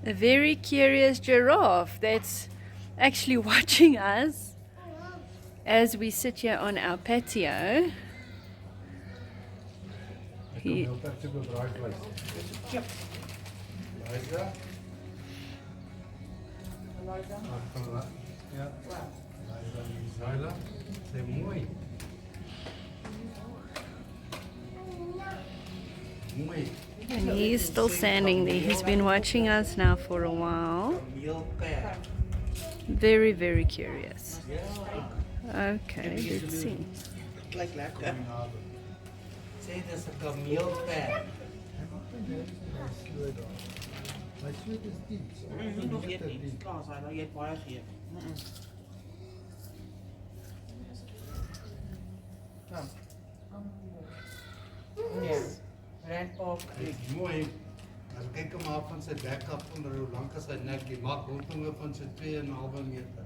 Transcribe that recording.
A very curious giraffe that's actually watching us as we sit here on our patio. He, and he's still standing there. He's been watching us now for a while. Very, very curious. Okay, let's see. Like that. Say there's a camel pair. Nog eet niet. Klaar zijn, dan eet baie gee. Ja. Randpark. Mooi. As kyk hom af van sy bek af onder hoe lank is hy nek. Hy maak rondom van sy 2,5 meter.